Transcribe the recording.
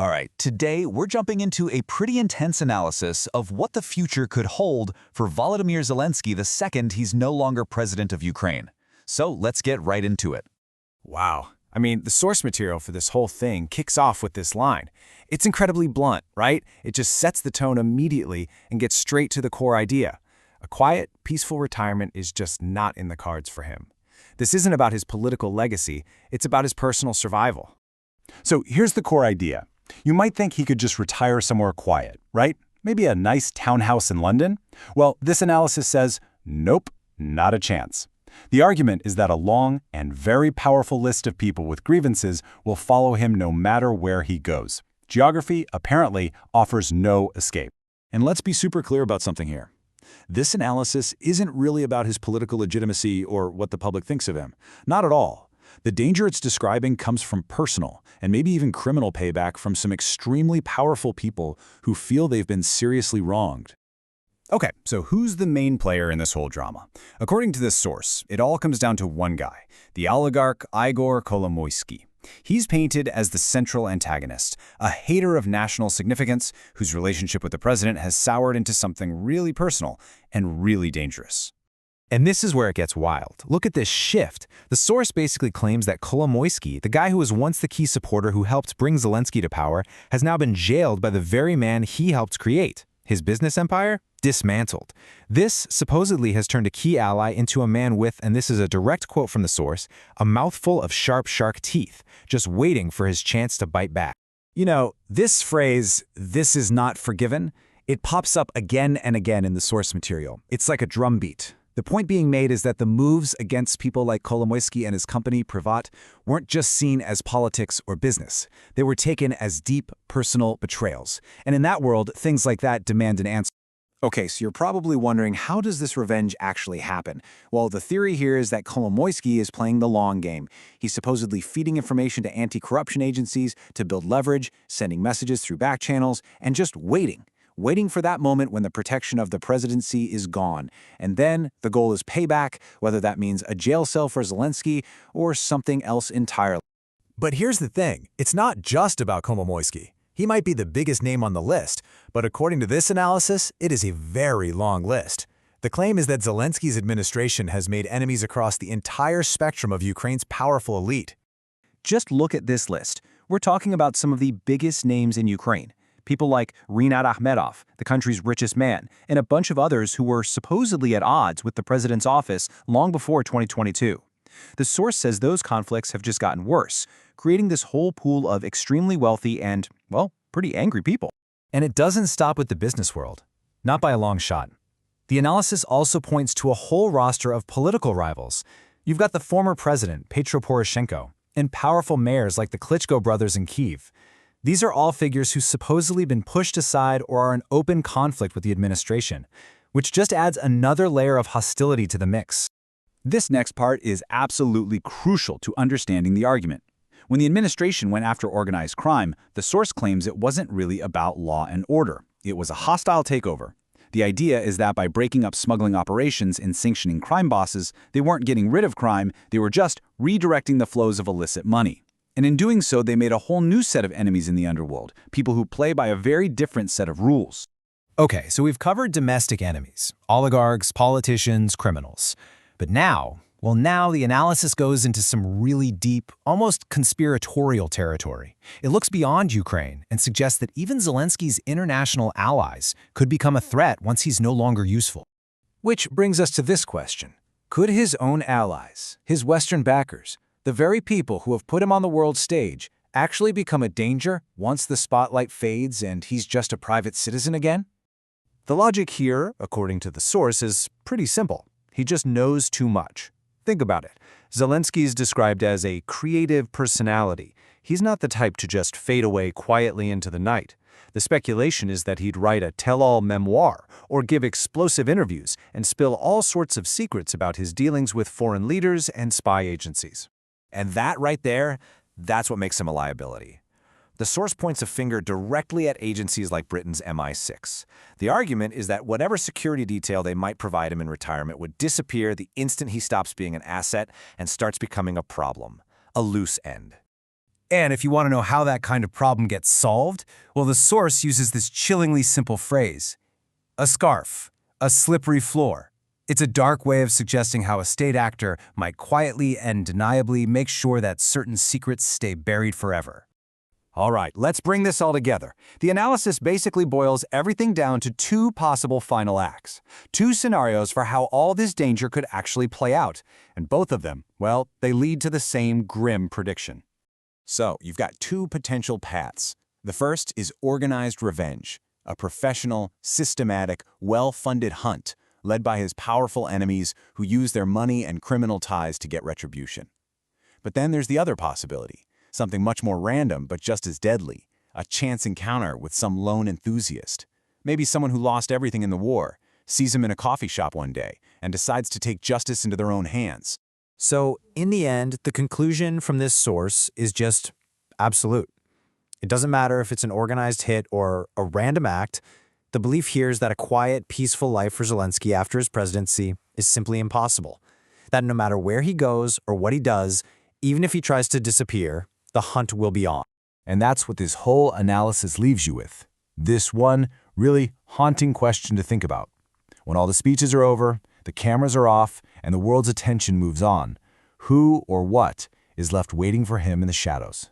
All right, today we're jumping into a pretty intense analysis of what the future could hold for Volodymyr Zelenskyy the second he's no longer president of Ukraine. So let's get right into it. Wow. I mean, the source material for this whole thing kicks off with this line. It's incredibly blunt, right? It just sets the tone immediately and gets straight to the core idea. A quiet, peaceful retirement is just not in the cards for him. This isn't about his political legacy, it's about his personal survival. So here's the core idea. You might think he could just retire somewhere quiet, right? Maybe a nice townhouse in London? Well, this analysis says, nope, not a chance. The argument is that a long and very powerful list of people with grievances will follow him no matter where he goes. Geography, apparently, offers no escape. And let's be super clear about something here. This analysis isn't really about his political legitimacy or what the public thinks of him. Not at all. The danger it's describing comes from personal and maybe even criminal payback from some extremely powerful people who feel they've been seriously wronged. Okay, so who's the main player in this whole drama? According to this source, it all comes down to one guy, the oligarch Igor Kolomoisky. He's painted as the central antagonist, a hater of national significance whose relationship with the president has soured into something really personal and really dangerous. And this is where it gets wild. Look at this shift. The source basically claims that Kolomoisky, the guy who was once the key supporter who helped bring Zelenskyy to power, has now been jailed by the very man he helped create. His business empire? Dismantled. This supposedly has turned a key ally into a man with, and this is a direct quote from the source, a mouthful of sharp shark teeth, just waiting for his chance to bite back. You know, this phrase, "this is not forgiven," it pops up again and again in the source material. It's like a drumbeat. The point being made is that the moves against people like Kolomoisky and his company, Privat, weren't just seen as politics or business. They were taken as deep, personal betrayals. And in that world, things like that demand an answer. Okay, so you're probably wondering, how does this revenge actually happen? Well, the theory here is that Kolomoisky is playing the long game. He's supposedly feeding information to anti-corruption agencies to build leverage, sending messages through back channels, and just waiting for that moment when the protection of the presidency is gone. And then the goal is payback, whether that means a jail cell for Zelenskyy or something else entirely. But here's the thing, it's not just about Kolomoisky. He might be the biggest name on the list, but according to this analysis, it is a very long list. The claim is that Zelenskyy's administration has made enemies across the entire spectrum of Ukraine's powerful elite. Just look at this list. We're talking about some of the biggest names in Ukraine. People like Rinat Akhmedov, the country's richest man, and a bunch of others who were supposedly at odds with the president's office long before 2022. The source says those conflicts have just gotten worse, creating this whole pool of extremely wealthy and, well, pretty angry people. And it doesn't stop with the business world. Not by a long shot. The analysis also points to a whole roster of political rivals. You've got the former president, Petro Poroshenko, and powerful mayors like the Klitschko brothers in Kyiv. These are all figures who've supposedly been pushed aside or are in open conflict with the administration, which just adds another layer of hostility to the mix. This next part is absolutely crucial to understanding the argument. When the administration went after organized crime, the source claims it wasn't really about law and order. It was a hostile takeover. The idea is that by breaking up smuggling operations and sanctioning crime bosses, they weren't getting rid of crime, they were just redirecting the flows of illicit money. And in doing so, they made a whole new set of enemies in the underworld, people who play by a very different set of rules. Okay, so we've covered domestic enemies, oligarchs, politicians, criminals. But now the analysis goes into some really deep, almost conspiratorial territory. It looks beyond Ukraine and suggests that even Zelenskyy's international allies could become a threat once he's no longer useful. Which brings us to this question. Could his own allies, his Western backers, the very people who have put him on the world stage, actually become a danger once the spotlight fades and he's just a private citizen again? The logic here, according to the source, is pretty simple. He just knows too much. Think about it. Zelenskyy is described as a creative personality. He's not the type to just fade away quietly into the night. The speculation is that he'd write a tell-all memoir or give explosive interviews and spill all sorts of secrets about his dealings with foreign leaders and spy agencies. And that right there, that's what makes him a liability. The source points a finger directly at agencies like Britain's MI6. The argument is that whatever security detail they might provide him in retirement would disappear the instant he stops being an asset and starts becoming a problem, a loose end. And if you want to know how that kind of problem gets solved, well, the source uses this chillingly simple phrase: a scarf, a slippery floor. It's a dark way of suggesting how a state actor might quietly and deniably make sure that certain secrets stay buried forever. All right, let's bring this all together. The analysis basically boils everything down to two possible final acts, two scenarios for how all this danger could actually play out, and both of them, well, they lead to the same grim prediction. So, you've got two potential paths. The first is organized revenge, a professional, systematic, well-funded hunt led by his powerful enemies who use their money and criminal ties to get retribution. But then there's the other possibility, something much more random but just as deadly, a chance encounter with some lone enthusiast. Maybe someone who lost everything in the war, sees him in a coffee shop one day, and decides to take justice into their own hands. So, in the end, the conclusion from this source is just absolute. It doesn't matter if it's an organized hit or a random act. The belief here is that a quiet, peaceful life for Zelenskyy after his presidency is simply impossible. That no matter where he goes or what he does, even if he tries to disappear, the hunt will be on. And that's what this whole analysis leaves you with. This one really haunting question to think about. When all the speeches are over, the cameras are off, and the world's attention moves on, who or what is left waiting for him in the shadows?